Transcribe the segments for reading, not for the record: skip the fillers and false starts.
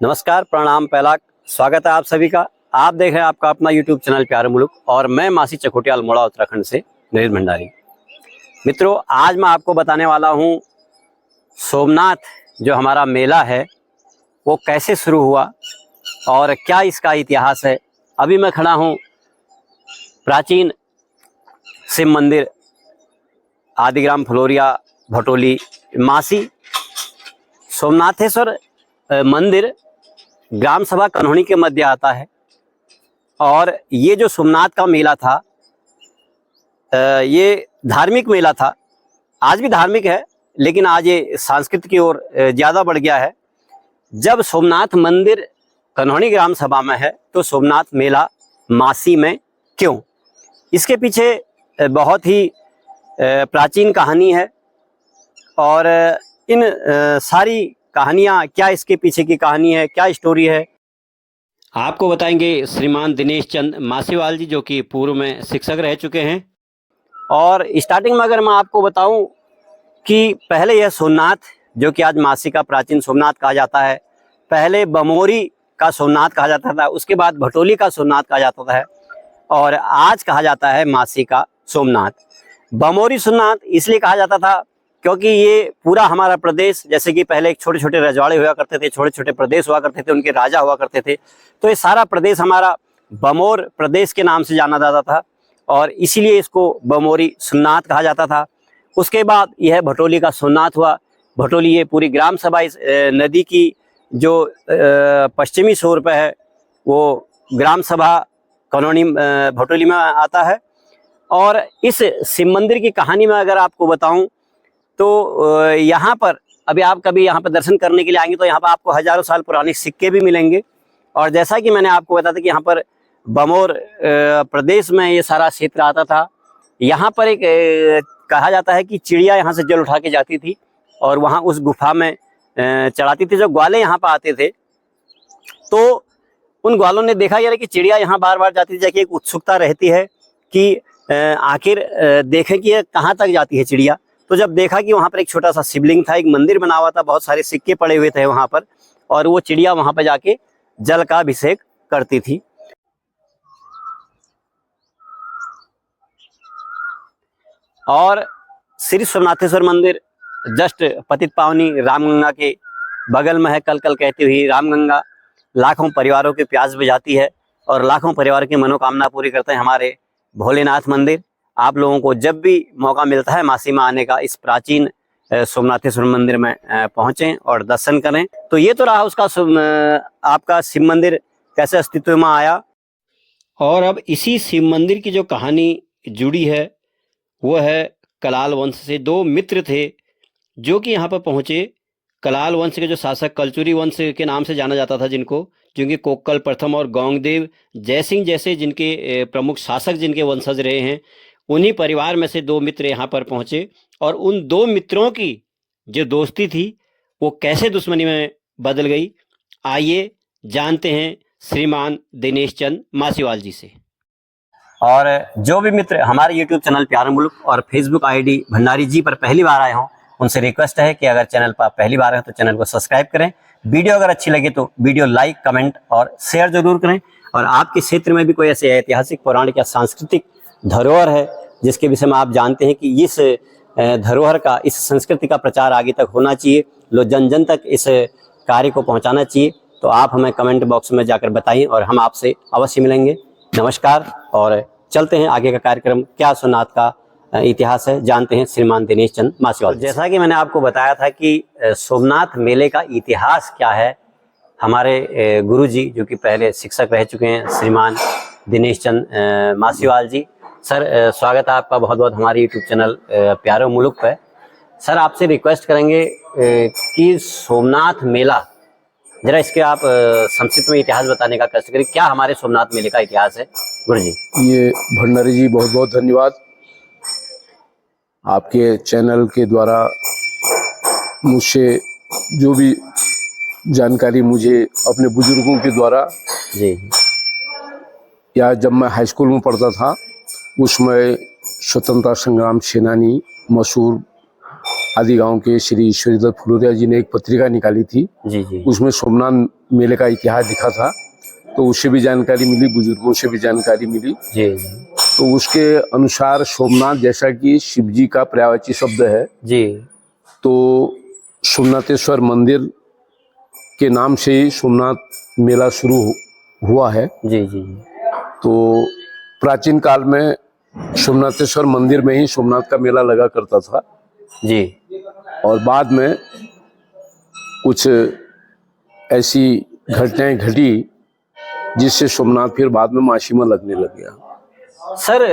नमस्कार, प्रणाम, पहला स्वागत है आप सभी का। आप देख रहे हैं आपका अपना YouTube चैनल प्यारे मुल्क और मैं मासी चकोटिया अल्मोड़ा उत्तराखंड से नरेंद्र भंडारी। मित्रों, आज मैं आपको बताने वाला हूं सोमनाथ जो हमारा मेला है वो कैसे शुरू हुआ और क्या इसका इतिहास है। अभी मैं खड़ा हूं प्राचीन शिव मंदिर आदिग्राम फलोरिया भटोली मासी। सोमनाथेश्वर मंदिर ग्राम सभा कन्होनी के मध्य आता है और ये जो सोमनाथ का मेला था ये धार्मिक मेला था। आज भी धार्मिक है लेकिन आज ये सांस्कृतिक की ओर ज़्यादा बढ़ गया है। जब सोमनाथ मंदिर कन्होनी ग्राम सभा में है तो सोमनाथ मेला मासी में क्यों? इसके पीछे बहुत ही प्राचीन कहानी है और इन सारी कहानियाँ, क्या इसके पीछे की कहानी है, क्या स्टोरी है, आपको बताएंगे श्रीमान दिनेश चंद मासीवाल जी, जो कि पूर्व में शिक्षक रह चुके हैं। और स्टार्टिंग में अगर मैं आपको बताऊं कि पहले यह सोमनाथ जो कि आज मासी का प्राचीन सोमनाथ कहा जाता है, पहले बमोरी का सोमनाथ कहा जाता था, उसके बाद भटोली का सोमनाथ कहा जाता है और आज कहा जाता है मासी का सोमनाथ। बमोरी सोमनाथ इसलिए कहा जाता था क्योंकि ये पूरा हमारा प्रदेश, जैसे कि पहले छोटे छोटे रजवाड़े हुआ करते थे, छोटे छोटे प्रदेश हुआ करते थे, उनके राजा हुआ करते थे, तो ये सारा प्रदेश हमारा बमोर प्रदेश के नाम से जाना जाता था और इसीलिए इसको बमोरी सोमनाथ कहा जाता था। उसके बाद यह भटोली का सोमनाथ हुआ। भटोली ये पूरी ग्राम सभा इस नदी की जो पश्चिमी छोर पर है वो ग्राम सभा कॉलोनी भटोली में आता है। और इस शिव मंदिर की कहानी में अगर आपको बताऊं तो यहाँ पर अभी आप कभी यहाँ पर दर्शन करने के लिए आएंगे तो यहाँ पर आपको हजारों साल पुराने सिक्के भी मिलेंगे। और जैसा कि मैंने आपको बताया था कि यहाँ पर बमोर प्रदेश में ये सारा क्षेत्र आता था। यहाँ पर एक कहा जाता है कि चिड़िया यहाँ से जल उठा के जाती थी और वहाँ उस गुफा में चढ़ाती थी। जो ग्वाले यहाँ पर आते थे तो उन ग्वालों ने देखा यार कि चिड़िया यहाँ बार बार जाती थी, जाके एक उत्सुकता रहती है कि आखिर देखें कि ये कहाँ तक जाती है चिड़िया। तो जब देखा कि वहाँ पर एक छोटा सा शिवलिंग था, एक मंदिर बना हुआ था, बहुत सारे सिक्के पड़े हुए थे वहाँ पर, और वो चिड़िया वहाँ पर जाके जल का अभिषेक करती थी। और श्री सोमनाथेश्वर मंदिर जस्ट पतित पावनी रामगंगा के बगल में है। कल कल कहती हुई रामगंगा लाखों परिवारों की प्यास बुझाती है और लाखों परिवार की मनोकामना पूरी करते हैं हमारे भोलेनाथ मंदिर। आप लोगों को जब भी मौका मिलता है मासी में आने का, इस प्राचीन सोमनाथेश्वर मंदिर में पहुंचें और दर्शन करें। तो ये तो रहा उसका आपका शिव मंदिर कैसे अस्तित्व में आया। और अब इसी शिव मंदिर की जो कहानी जुड़ी है वो है कलाल वंश से। दो मित्र थे जो कि यहाँ पर पहुँचे। कलाल वंश के जो शासक कलचुरी वंश के नाम से जाना जाता था, जिनके कोक्कल प्रथम और गौंगदेव जयसिंह जैसे जिनके प्रमुख शासक जिनके वंशज रहे हैं, उन्हीं परिवार में से दो मित्र यहाँ पर पहुँचे। और उन दो मित्रों की जो दोस्ती थी वो कैसे दुश्मनी में बदल गई, आइए जानते हैं श्रीमान दिनेश चंद मासीवाल जी से। और जो भी मित्र हमारे YouTube चैनल प्यारे मुल्क और Facebook ID भंडारी जी पर पहली बार आए हों, उनसे रिक्वेस्ट है कि अगर चैनल पर पहली बार है तो चैनल को सब्सक्राइब करें। वीडियो अगर अच्छी लगे तो वीडियो लाइक, कमेंट और शेयर जरूर करें। और आपके क्षेत्र में भी कोई ऐसे ऐतिहासिक, पौराणिक या सांस्कृतिक धरोहर है जिसके विषय में आप जानते हैं कि इस धरोहर का, इस संस्कृति का प्रचार आगे तक होना चाहिए, लोग जन जन तक इस कार्य को पहुंचाना चाहिए, तो आप हमें कमेंट बॉक्स में जाकर बताइए और हम आपसे अवश्य मिलेंगे। नमस्कार और चलते हैं आगे का कार्यक्रम। क्या सोमनाथ का इतिहास है जानते हैं श्रीमान दिनेश चंद मासीवाल। जैसा कि मैंने आपको बताया था कि सोमनाथ मेले का इतिहास क्या है, हमारे गुरुजी जो कि पहले शिक्षक रह चुके हैं श्रीमान दिनेश चंद मासीवाल जी। सर, स्वागत है आपका बहुत बहुत हमारे यूट्यूब चैनल प्यारे मुल्क पर। सर, आपसे रिक्वेस्ट करेंगे कि सोमनाथ मेला जरा इसके आप संक्षिप्त में इतिहास बताने का कष्ट करें। क्या हमारे सोमनाथ मेले का इतिहास है गुरु जी? ये भंडारी जी बहुत बहुत धन्यवाद। आपके चैनल के द्वारा मुझसे जो भी जानकारी मुझे अपने बुजुर्गों के द्वारा जी, या जब मैं हाई स्कूल में पढ़ता था उसमें स्वतंत्रता संग्राम सेनानी मशहूर आदि गांव के श्री ईश्वरीदत्त फुलोरिया जी ने एक पत्रिका निकाली थी, जी जी उसमें सोमनाथ मेले का इतिहास लिखा था, तो उससे भी जानकारी मिली, बुजुर्गों से भी जानकारी मिली। जी तो उसके अनुसार सोमनाथ जैसा कि शिव जी का पर्यायवाची शब्द है, जी तो सोमनाथेश्वर मंदिर के नाम से ही सोमनाथ मेला शुरू हुआ है। जी जी जी तो प्राचीन काल में सोमनाथेश्वर मंदिर में ही सोमनाथ का मेला लगा करता था, जी और बाद में कुछ ऐसी घटनाएं घटी जिससे सोमनाथ फिर बाद में मासी में लगने लग गया। सर,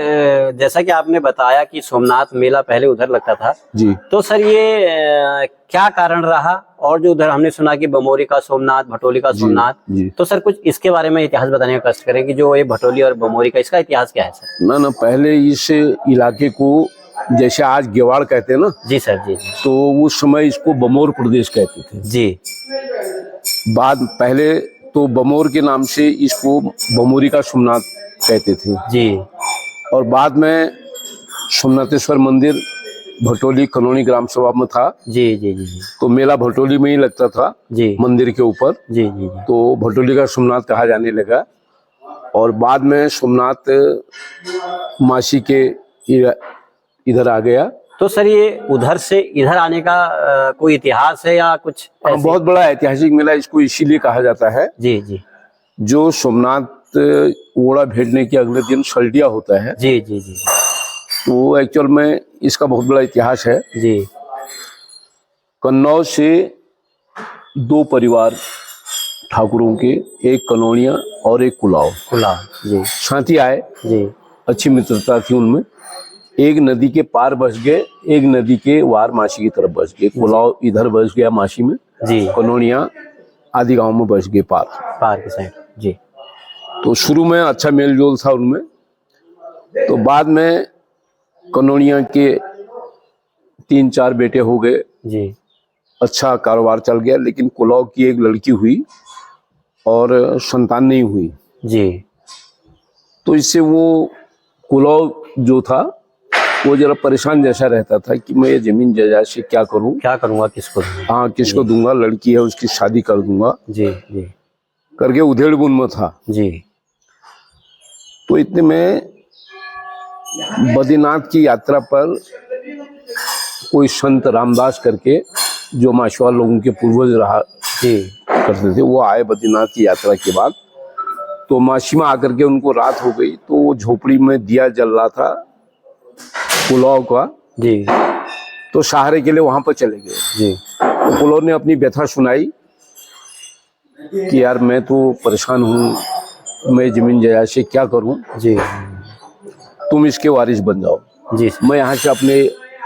जैसा कि आपने बताया कि सोमनाथ मेला पहले उधर लगता था, जी तो सर ये क्या कारण रहा? और जो उधर हमने सुना कि बमोरी का सोमनाथ, भटोली का सोमनाथ, जी। तो सर कुछ इसके बारे में इतिहास बताने का कष्ट करें कि जो ये भटोली और बमोरी का, इसका इतिहास क्या है सर? ना पहले इस इलाके को जैसे आज गेवाड़ कहते हैं ना, जी सर जी जी तो उस समय इसको बमोर प्रदेश कहते थे। जी बाद पहले तो बमोर के नाम से इसको बमोरी का सोमनाथ कहते थे, जी और बाद में सोमनाथेश्वर मंदिर भटोली कनौनी ग्राम सभा में था, जी जी जी जी तो मेला भटोली में ही लगता था जी मंदिर के ऊपर, जी जी जी तो भटोली का सोमनाथ कहा जाने लगा। और बाद में सोमनाथ मासी के इधर आ गया। तो सर ये उधर से इधर आने का कोई इतिहास है या कुछ ऐसे? बहुत बड़ा ऐतिहासिक मेला इसको इसीलिए कहा जाता है, जी जी जो सोमनाथ ओड़ा भेजने के अगले दिन सल्टिया होता है, जी जी जी तो एक्चुअल में इसका बहुत बड़ा इतिहास है। जी कन्नौज से दो परिवार ठाकुरों के, एक कनौनिया और एक कुलाव, खुला जी साथी आए, जी अच्छी मित्रता थी उनमें। एक नदी के पार बस गए, एक नदी के वार मासी की तरफ बस गए। कुलाव इधर बस गया मासी में, जी कनौनिया आदि गांव में बस गए पार। पार के साइड जी तो शुरू में अच्छा मेल जोल था उनमें, तो बाद में कनौनिया के 3-4 बेटे हो गए, जी अच्छा कारोबार चल गया। लेकिन कुलाव की एक लड़की हुई और संतान नहीं हुई, जी तो इससे वो कुलाव जो था वो जरा परेशान जैसा रहता था कि मैं ये जमीन जायदाद से क्या करूं, क्या करूंगा, किसको दूंगा? हाँ किसको दूंगा, लड़की है उसकी शादी कर दूंगा जी जी करके उधेड़ बुन में था। जी तो इतने में बद्रीनाथ की यात्रा पर कोई संत रामदास करके, जो माशवाल लोगों के पूर्वज रहा जी करते थे, वो आए बद्रीनाथ की यात्रा के बाद। तो मासी में आकर के उनको रात हो गई, तो वो झोपड़ी में दिया जल रहा था कुलाव का, जी तो सहारे के लिए वहां पर चले गए। जी तो कुलाव ने अपनी व्यथा सुनाई कि यार मैं तो परेशान हूँ, मैं जमीन जायदाद से क्या करूँ, जी तुम इसके वारिस बन जाओ। जी मैं यहाँ से अपने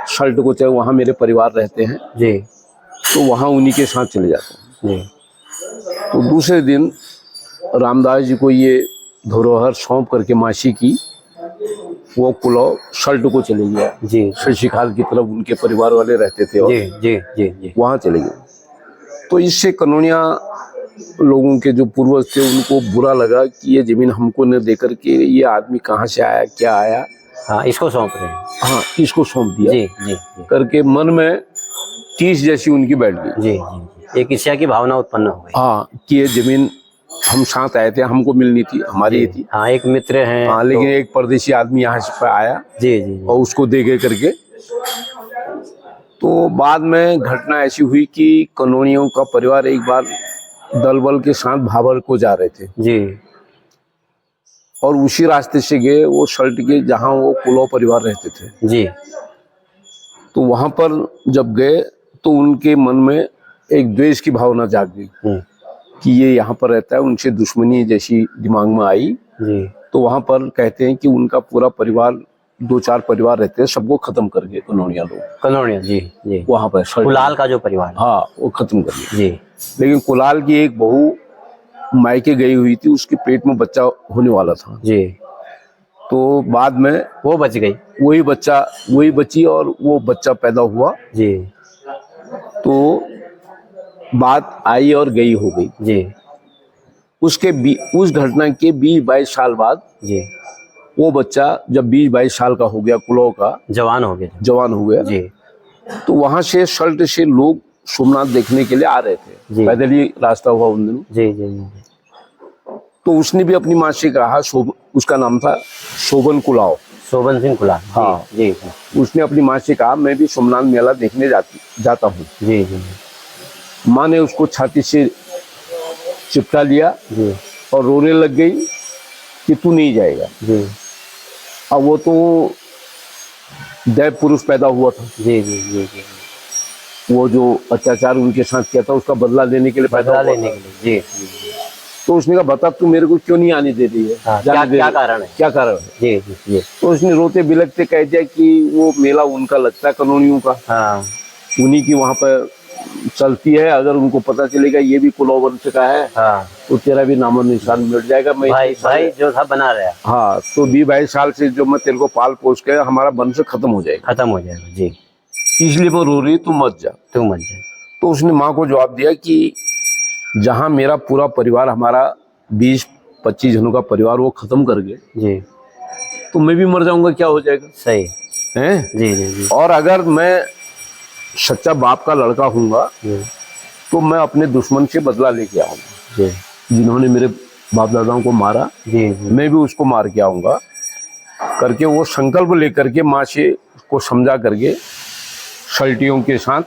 शर्ट को चाहे, वहाँ मेरे परिवार रहते हैं, जी तो वहाँ उन्हीं के साथ चले जाता हूँ। जी तो दूसरे दिन रामदास जी को ये धरोहर सौंप करके मासी की, वो कुलाव शर्ट को चले गया जी शशिखाल की तरफ, उनके परिवार वाले रहते थे और जी जी जी जी वहाँ चले गए। तो इससे कनौनिया लोगों के जो पूर्वज थे उनको बुरा लगा कि ये जमीन हमको न देकर के ये आदमी कहाँ से आया, क्या आया, हाँ इसको सौंप रहे हैं। हाँ इसको सौंप दिया जी जी जी करके मन में टीस जैसी उनकी बैठ गई। जी जी एक ईर्ष्या की भावना उत्पन्न हो गई। हाँ कि ये जमीन हम साथ आए थे, हमको मिलनी थी, हमारी ही थी। हाँ एक मित्र हैं। हाँ लेकिन एक परदेशी आदमी यहाँ से आया जी जी और उसको दे गए करके। तो बाद में घटना ऐसी हुई कि कनौनियों का परिवार एक बार दल बल के साथ भाबर को जा रहे थे, जी और उसी रास्ते से गए वो शर्ट के जहाँ वो कुलाव परिवार रहते थे। जी तो वहां पर जब गए तो उनके मन में एक द्वेष की भावना जाग गई कि ये यहाँ पर रहता है, उनसे दुश्मनी जैसी दिमाग में आई। जी तो वहां पर कहते हैं कि उनका पूरा परिवार, 2-4 परिवार रहते हैं, सबको खत्म कर गए कनौनिया लोग। कनौनिया जी जी वहां पर कुलाल का जो परिवार है। हाँ वो खत्म कर गए। जी लेकिन कुलाल की एक बहू मायके गई हुई थी, उसके पेट में बच्चा होने वाला था। जी तो बाद में वो बच गई। वही बची और वो बच्चा पैदा हुआ। जी तो बात आई और गई हो गई। जी उस घटना के 20-22 साल बाद जी वो बच्चा जब 20-22 साल का हो गया, कुलाव का जवान हो गए। जवान हो गया, जी तो वहां से सल्ट से लोग सोमनाथ देखने के लिए आ रहे थे, जी। पैदल ही रास्ता हुआ उन दिनों। जी जी जी तो उसने भी अपनी माँ से कहा, उसका नाम था शोभन कुलाव। शोभन सिंह कुलाल। हाँ। जी उसने अपनी माँ से कहा मैं भी सोमनाथ मेला देखने जाता हूँ। जी जी माँ ने उसको छाती से चिपटा लिया जी और रोने लग गई कि तू नहीं जाएगा। जी अब वो तो दैव पुरुष पैदा हुआ था, जी जी जी जी वो जो अत्याचार उनके साथ किया था उसका बदला लेने के लिए पैदा बदला हुआ लेने था। के लिए। जी जी तो उसने कहा बता तू मेरे को क्यों नहीं आने दे रही है, हाँ, जाने दे क्या रही है? कारण है? क्या कारण है? जी जी जी तो उसने रोते बिलखते कह दिया कि वो मेला उनका लगता है, कनौनियों का, हाँ उन्हीं की वहां पर चलती है। अगर उनको पता चलेगा ये भी कुलाव वंश का है हाँ तो तेरा भी नामो निशान मिट जाएगा। मैं भाई भाई जो था बना रहा, हाँ, तो 20-22 साल से जो मैं तेरे को पाल पोस के हमारा वंश खत्म हो जाएगा, खत्म हो जाएगा। जी इसलिए मैं रो रही, तू मत जा। तू मत जा। तो उसने माँ को जवाब दिया कि जहां मेरा पूरा परिवार, हमारा 20-25 जनों का परिवार वो खत्म कर गए जी तो मैं भी मर जाऊंगा, क्या हो जाएगा सही। हैं? जी जी जी और अगर मैं सच्चा बाप का लड़का हूँगा जी तो मैं अपने दुश्मन से बदला लेके आऊंगा, जी जिन्होंने मेरे बाप दादाओं को मारा जी जी मैं भी उसको मार के आऊंगा करके वो संकल्प लेकर के माँ से को समझा करके सल्टियों के साथ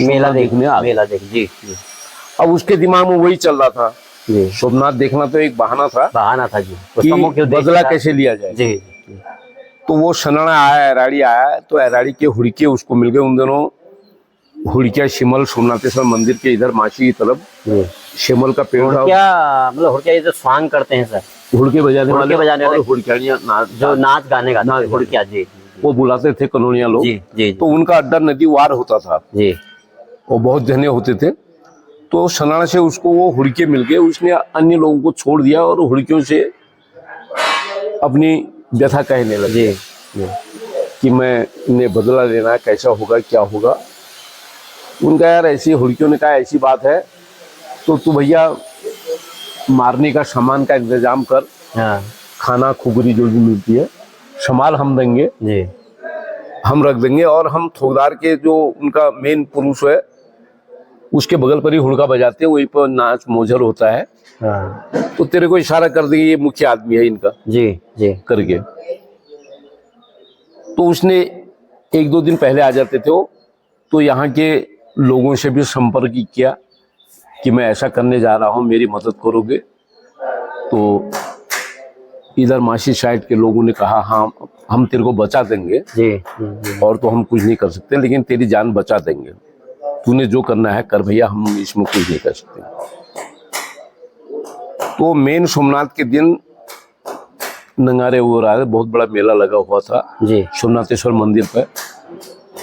मेला सोमनाथ देखने आ गए। मेला देख। जी जी अब उसके दिमाग में वही चल रहा था, जी सोमनाथ देखना तो एक बहाना था बहाना था जी, कि उसका मुख्य उद्देश्य बदला था। कैसे लिया जाए। जी जी तो वो सनड़ा आया, एराड़ी आया, तो एराड़ी के हुड़के उसको मिल गए। उन दिनों हुड़किया शिमल सोमनाथेश्वर मंदिर के इधर माची की तरफ जी शिमल का पेड़ था। हुड़किया मतलब हुड़किया ये जो स्वांग करते हैं सर, हुड़के बजाने हुड़के बजाने और वाले हुड़कियाँ जो नाच गाने गाते नाच हैं, हुड़किया। जी वो बुलाते थे कनौनिया लोग। जी जी तो उनका अड्डा नदी वार होता था, जी वो बहुत जने होते थे। तो सनाड़ा से उसको वो हुड़के मिल गए, उसने अन्य लोगों को छोड़ दिया और हुड़कियों से अपनी व्यथा कहने लगे जी जी कि मैं इन्हें बदला लेना है, कैसा होगा क्या होगा। उनका यार ऐसी, हुड़कियों ने कहा ऐसी बात है तो तू भैया मारने का सामान का इंतजाम कर, हाँ खाना खुगरी जो भी मिलती है संभाल, हम देंगे, जी हम रख देंगे। और हम थोकदार के जो उनका मेन पुरुष है उसके बगल पर ही हुड़का बजाते हैं, वहीं पर नाच मोजर होता है। हाँ तो तेरे को इशारा कर देंगे ये मुख्य आदमी है इनका जी जी करके। तो उसने 1-2 दिन पहले आ जाते थे वो, तो यहाँ के लोगों से भी संपर्क किया कि मैं ऐसा करने जा रहा हूँ, मेरी मदद करोगे। तो इधर मासी साइड के लोगों ने कहा हाँ हम तेरे को बचा देंगे, जी और तो हम कुछ नहीं कर सकते लेकिन तेरी जान बचा देंगे, तूने जो करना है कर भैया, हम इसमें कुछ नहीं कर सकते। तो मेन सोमनाथ के दिन नंगारे हो रहा है, बहुत बड़ा मेला लगा हुआ था जी सोमनाथेश्वर मंदिर पर,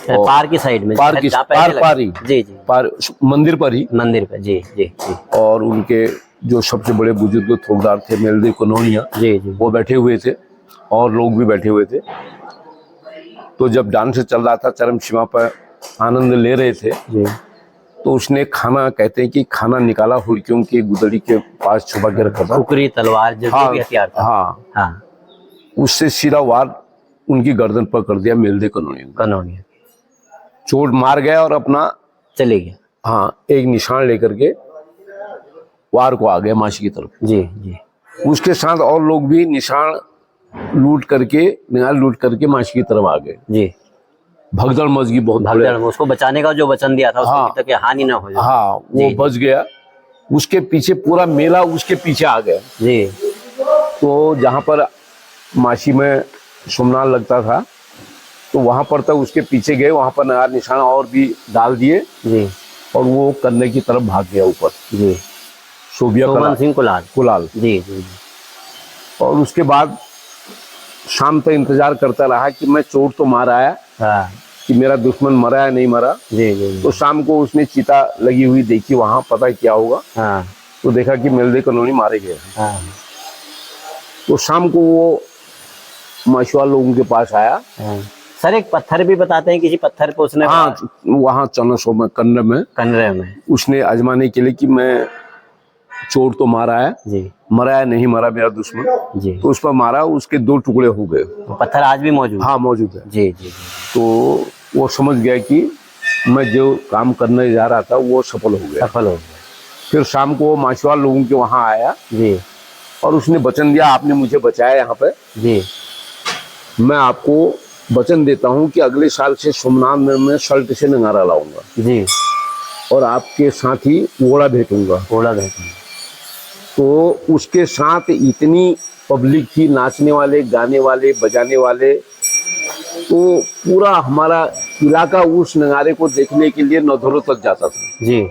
पार की साइड में, पार की जहाँ पहले पार लगा- पार ही जी जी पार मंदिर पर ही। मंदिर पे। जी जी जी और उनके जो सबसे बड़े बुजुर्ग थोकदार थे मेलदेव कनौनिया, जी जी वो बैठे हुए थे और लोग भी बैठे हुए थे। तो जब डांस चल रहा था, चरम सीमा पर आनंद ले रहे थे, जी तो उसने खाना, कहते हैं कि खाना निकाला, हुड़कियों की गुदड़ी के पास छुपा के रखा था। खुकरी तलवार जो हाँ, भी हथियार था। हाँ, हाँ उससे सीधा वार उनकी गर्दन पर कर दिया मेलदेव कनौनिया। कनौनिया चोट मार गया और अपना चले गया। हाँ एक निशान लेकर के वार को आ गया मासी की तरफ। जी जी उसके साथ और लोग भी निशान लूट करके मासी की तरफ आ गए। जी भगदड़ मच गई बहुत। भगदड़ में उसको बचाने का जो वचन दिया था, उसको हाँ। अभी तक हानि ना हो जाए। हाँ, वो जी, बच गया। उसके पीछे पूरा मेला उसके पीछे आ गया। जी तो जहाँ पर मासी में सोमनाथ लगता था, तो वहां पर तक उसके पीछे गए, वहां पर नया निशान और भी डाल दिए जी और वो कन्ने की तरफ भाग गया ऊपर। जी शोभिया शोभन सिंह कुलाल। कुलाल। जी जी और उसके बाद शाम तक इंतजार करता रहा कि मैं चोट तो मार आया, हाँ कि मेरा दुश्मन मरा या नहीं मरा। जी जी तो शाम को उसने चिता लगी हुई देखी, वहां पता क्या होगा। हाँ तो देखा कि मेलदेव कनौनी मारे गए। हाँ तो शाम को वो मछुआ लोगों के पास आया। हाँ। सर एक पत्थर भी बताते हैं, किसी पत्थर पे उसने हाँ, वहाँ चनसो में कन्नड़ में कनरे में उसने आजमाने के लिए कि मैं चोट तो मारा है, जी मरा है नहीं मरा मेरा दुश्मन। जी। तो उस पर मारा, उसके 2 टुकड़े हो गए। तो पत्थर आज भी मौजूद। हाँ मौजूद है। जी जी तो वो समझ गया कि मैं जो काम करने जा रहा था वो सफल हो गया। सफल हो गया। फिर शाम को माछुआर लोगों के वहां आया जी और उसने वचन दिया, आपने मुझे बचाया यहाँ पे, जी मैं आपको वचन देता हूँ कि अगले साल से सोमनाथ में मैं शर्ट से नगारा लाऊंगा जी। और आपके साथ ही घोड़ा भेजूंगा। घोड़ा भेजना। तो उसके साथ इतनी पब्लिक थी, नाचने वाले, गाने वाले, बजाने वाले, तो पूरा हमारा इलाका उस नगारे को देखने के लिए नधुर तक जाता था। जी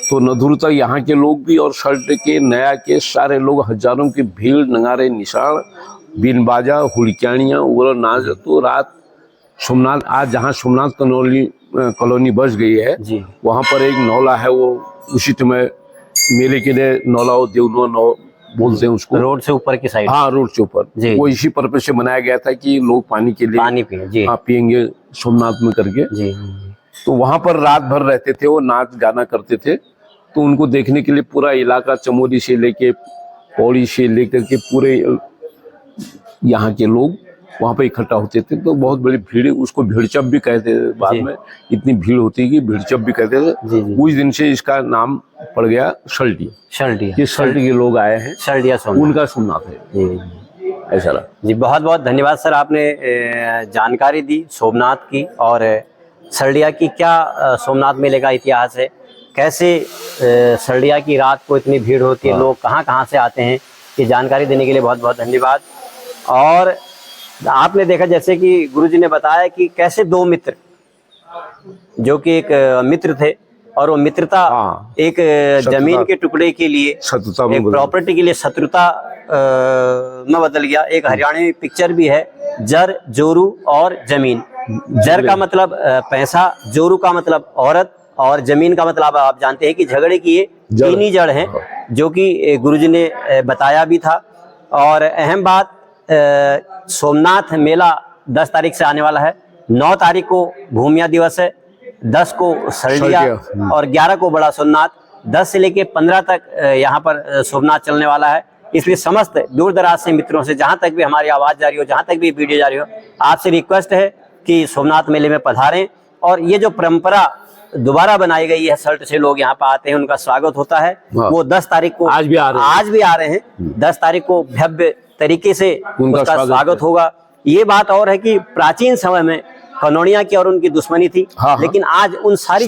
तो नधुर तक यहाँ के लोग भी और शर्ट के, नया के सारे लोग, हजारों की भीड़, नगारे, निशान, बीन बाजा, हुड़कियाणियाँ और नाच। तो रात सोमनाथ, आज जहाँ सोमनाथ कॉलोनी बस गई है जी। वहाँ पर एक नौला है, वो उसी समय मेले के लिए नौला देवनो नौ बोलते हैं उसको, रोड से ऊपर की साइड। हाँ रोड के ऊपर। जी। वो इसी पर्पज से बनाया गया था कि लोग पानी के लिए पानी पिए। जी हाँ पियेंगे सोमनाथ में करके। जी। तो वहां पर रात भर रहते थे, वो नाच गाना करते थे। तो उनको देखने के लिए पूरा इलाका, चमोली से लेके पौड़ी से लेकर के पूरे यहाँ के लोग वहां पर इकट्ठा होते थे। तो बहुत बड़ी भीड़, उसको भीड़चप भी कहते थे बाद में, इतनी भीड़ होती कि भीड़चप भी कहते थे। जी जी। उस दिन से इसका नाम पड़ गया शल्टी। शल्टिया। ये शल्टी के लोग आए हैं, शल्टिया सोमनाथ। उनका सोमनाथ है। जी ऐसा रहा जी। बहुत बहुत धन्यवाद सर, आपने जानकारी दी सोमनाथ की और सरडिया की। क्या सोमनाथ मेले का इतिहास है, कैसे सरडिया की रात को इतनी भीड़ होती है, लोग कहाँ कहाँ से आते हैं, ये जानकारी देने के लिए बहुत बहुत धन्यवाद। और आपने देखा जैसे कि गुरुजी ने बताया कि कैसे दो मित्र, जो कि एक मित्र थे और वो मित्रता एक जमीन के टुकड़े के लिए, शत्रुता में एक प्रॉपर्टी के लिए शत्रुता में बदल गया। एक हरियाणवी पिक्चर भी है, जर, जोरू और जमीन। जर का मतलब पैसा, जोरू का मतलब औरत और जमीन का मतलब आप जानते हैं कि झगड़े की ये तीन ही जड़ हैं, जो कि गुरुजी ने बताया भी था। और अहम बात, सोमनाथ मेला 10 तारीख से आने वाला है। 9 तारीख को भूमिया दिवस है, 10 को सरडिया और 11 को बड़ा सोमनाथ। 10 से लेके 15 तक यहाँ पर सोमनाथ चलने वाला है। इसलिए समस्त दूर दराज से मित्रों से, जहाँ तक भी हमारी आवाज़ जा रही हो, जहाँ तक भी वीडियो जा रही हो, आपसे रिक्वेस्ट है कि सोमनाथ मेले में पधारें। और ये जो परंपरा दोबारा बनाई गई है, शर्ट से लोग यहाँ पर आते हैं, उनका स्वागत होता है। वो 10 तारीख को आज भी आ रहे हैं। 10 तारीख को भव्य तरीके से उसका स्वागत होगा। ये बात और है कि प्राचीन समय में कनौड़िया की और उनकी दुश्मनी थी, लेकिन आज उन सारी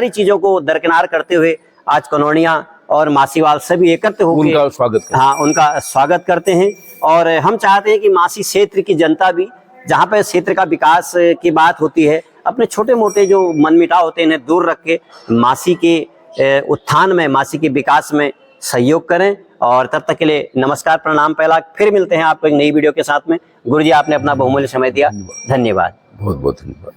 चीजों को दरकिनार करते हुए आज कनौड़िया और मासीवाल सभी एकत्र होकर उनका स्वागत करते हैं। और हम चाहते हैं कि मासी क्षेत्र की जनता भी, जहाँ पर क्षेत्र का विकास की बात होती है, अपने छोटे मोटे जो मनमुटाव होते हैं इन्हें दूर रख के मासी के उत्थान में, मासी के विकास में सहयोग करें। और तब तक के लिए नमस्कार, प्रणाम, पहला। फिर मिलते हैं आपको एक नई वीडियो के साथ में। गुरुजी, आपने अपना बहुमूल्य समय दिया, धन्यवाद। बहुत बहुत धन्यवाद।